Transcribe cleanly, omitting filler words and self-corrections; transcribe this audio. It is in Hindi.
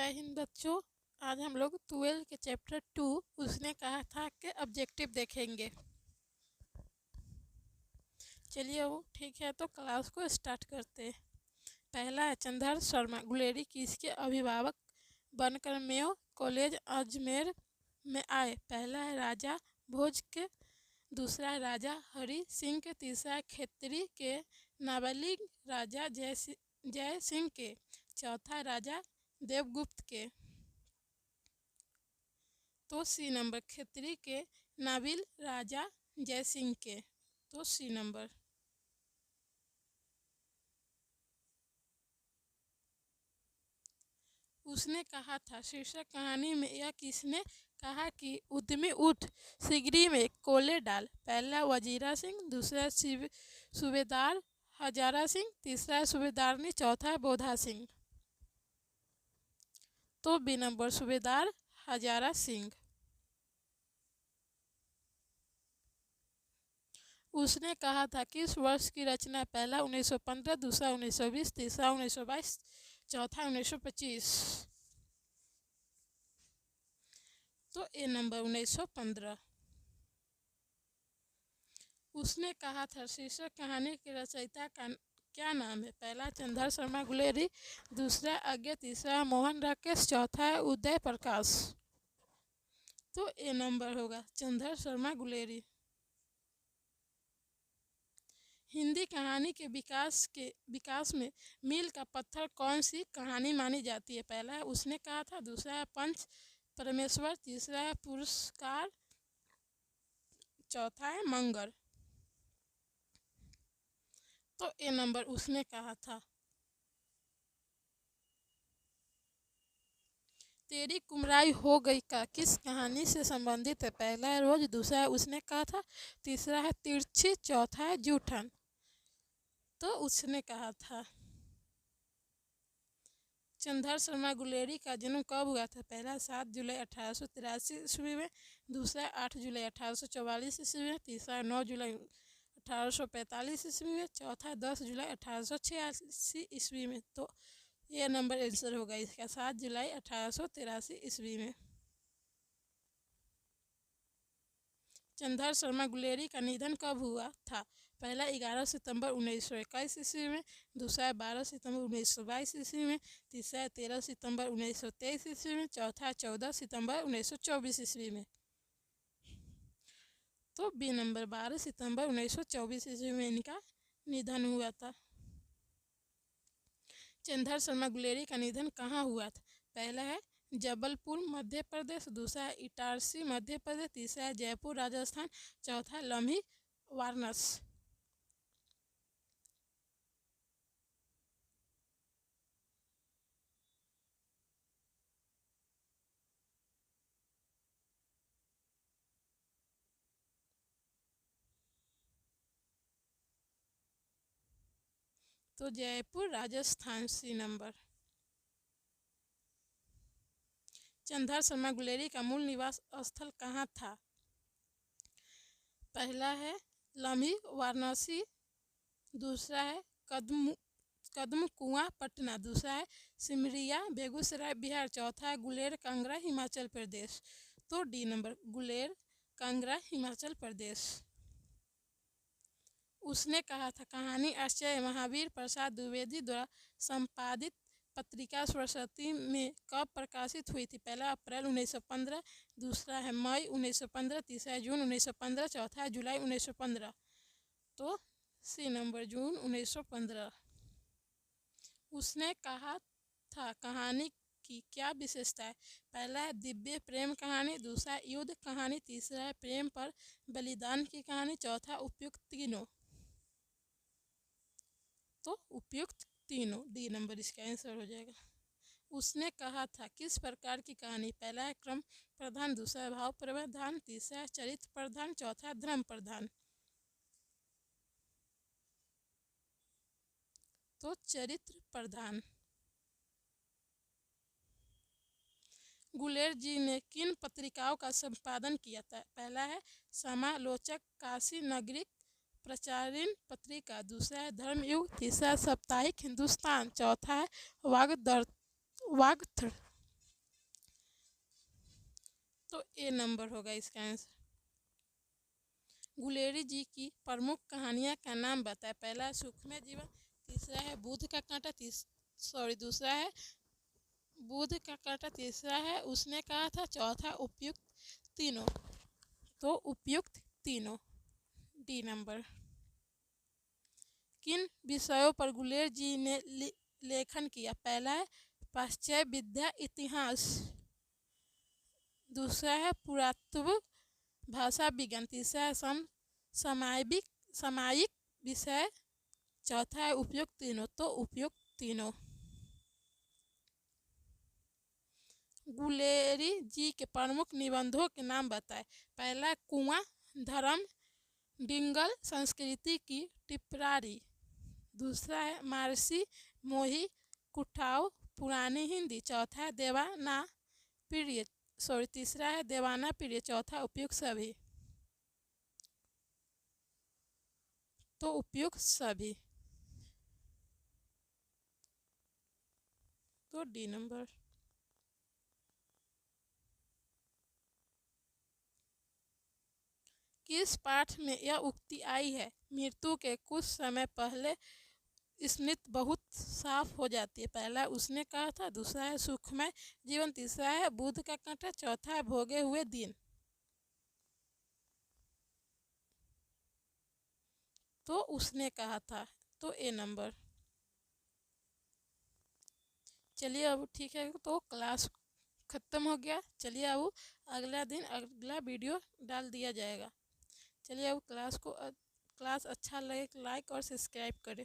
जय हिंद बच्चों। आज हम लोग 12 के चैप्टर 2 उसने कहा था कि ऑब्जेक्टिव देखेंगे। चलिए वो ठीक है, तो क्लास को स्टार्ट करते हैं। पहला है चंद्र शर्मा गुलेरी किसके अभिभावक बनकर मेयो कॉलेज अजमेर में आए। पहला है राजा भोज के, दूसरा है राजा हरि सिंह के, तीसरा है खेतरी के नाबालिग राजा जय सिंह के, चौथा है राजा देवगुप्त के। तो सी नंबर खेतरी के नाबिल राजा जय सिंह के, तो सी नंबर। उसने कहा था शीर्षक कहानी में यह किसने कहा कि उद्यमी उठ सिगरी में कोले डाल। पहला वजीरा सिंह, दूसरा सूबेदार हजारा सिंह, तीसरा है सूबेदारनी, चौथा है बोधा सिंह। तो बी नंबर सूबेदार हजारा सिंह। उसने कहा था किस वर्ष की रचना। पहला 1915, दूसरा 1920, तीसरा 1922, चौथा 1925। तो ए नंबर 1915। उसने कहा था शीर्षक कहानी के रचयिता का क्या नाम है। पहला चंद्र शर्मा गुलेरी, दूसरा अज्ञे, तीसरा मोहन राकेश, चौथा है उदय प्रकाश। तो ए नंबर होगा चंद्र शर्मा गुलेरी। हिंदी कहानी के विकास में मील का पत्थर कौन सी कहानी मानी जाती है। पहला है उसने कहा था, दूसरा है पंच परमेश्वर, तीसरा है पुरस्कार, चौथा है मंगल। तो ए नंबर उसने कहा था। तेरी कुमराई हो गई का किस कहानी से संबंधित है। पहला है रोज, दूसरा है उसने कहा था, तीसरा है तिरछी, चौथा है जूठन। तो उसने कहा था। चंद्र शर्मा गुलेरी का जन्म कब हुआ था। पहला 7 जुलाई 1883 ईस्वी में, दूसरा 8 जुलाई 1844 ईस्वी में, तीसरा 9 जुलाई 1845 ईस्वी में, चौथा 10 जुलाई 1886 ईस्वी में। तो ये नंबर आंसर होगा इसका 7 जुलाई 1883 ईस्वी में। चंद्र शर्मा गुलेरी का निधन कब हुआ था। पहला 11 सितंबर 1921 ईस्वी में, दूसरा 12 सितंबर 1922 ईस्वी में, तीसरा 13 सितंबर 1923 ईस्वी में, चौथा 14 सितंबर 1924 ईस्वी में। तो बी नंबर 12 सितंबर 1924 ईस्वी में इनका निधन हुआ था। चंद्र शर्मा गुलेरी का निधन कहाँ हुआ था। पहला है जबलपुर मध्य प्रदेश, दूसरा है इटारसी मध्य प्रदेश, तीसरा है जयपुर राजस्थान, चौथा है लम्ही वाराणसी। तो जयपुर राजस्थान सी नंबर। चंद्र शर्मा गुलेरी का मूल निवास स्थल कहाँ था। पहला है लम्ही वाराणसी, दूसरा है कदम कुआं पटना, दूसरा है सिमरिया बेगूसराय बिहार, चौथा है गुलेर कांगड़ा हिमाचल प्रदेश। तो डी नंबर गुलेर कांगड़ा हिमाचल प्रदेश। उसने कहा था कहानी आश्चर्य महावीर प्रसाद द्विवेदी द्वारा संपादित पत्रिका सरस्वती में कब प्रकाशित हुई थी। पहला अप्रैल 1915, दूसरा है मई 1915, तीसरा है जून 1915, चौथा है जुलाई 1915। तो सी नंबर जून 1915। उसने कहा था कहानी की क्या विशेषता है। पहला है दिव्य प्रेम कहानी, दूसरा युद्ध कहानी, तीसरा है प्रेम पर बलिदान की कहानी, चौथा उपयुक्त तीनों। तो उपयुक्त तीनों डी नंबर इसका आंसर हो जाएगा। उसने कहा था किस प्रकार की कहानी। पहला है क्रम प्रधान, दूसरा है भाव प्रधान, तीसरा है चरित्र प्रधान, चौथा है धर्म प्रधान। तो चरित्र प्रधान। गुलेर जी ने किन पत्रिकाओं का संपादन किया था। पहला है समालोचक, काशी नागरिक, प्रचारिण पत्रिका, दूसरा है धर्मयुग, तीसरा है साप्ताहिक हिंदुस्तान, चौथा है वाग्दर्थ। तो ए नंबर होगा इसका आंसर। गुलेरी जी की प्रमुख कहानियाँ का नाम बताए। पहला है सुखमय जीवन, तीसरा है बुध का कांटा, दूसरा है बुध का कांटा, तीसरा है उसने कहा था, चौथा उपयुक्त तीनों। तो उपयुक्त तीनों, डी नंबर। किन विषयों पर गुलेर जी ने लेखन किया? पहला है पाश्चात्य विद्या इतिहास, दूसरा है पुरातत्व भाषा विज्ञान, तीसरा है सामायिक विषय, चौथा है उपयुक्त तीनों। तो उपयुक्त तीनों। गुलेरी जी के प्रमुख निबंधों के नाम बताए। पहला है कुआं, धर्म, डिंगल संस्कृति की टिप्पणी, दूसरा है मारसी मोही कुठाव पुरानी हिंदी, चौथा है देवाना पीरियड, तीसरा है देवाना पीरियड, चौथा उपयुक्त सभी। तो उपयुक्त सभी, तो डी नंबर। किस पाठ में यह उक्ति आई है? मृत्यु के कुछ समय पहले स्मृति बहुत साफ हो जाती है। पहला उसने कहा था, दूसरा है सुखमय जीवन, तीसरा है बुध का कांटा, चौथा है भोगे हुए दिन। तो उसने कहा था, तो ए नंबर। चलिए अब ठीक है, तो क्लास ख़त्म हो गया। चलिए अब अगला दिन अगला वीडियो डाल दिया जाएगा। चलिए अब क्लास अच्छा लगे लाइक और सब्सक्राइब करें।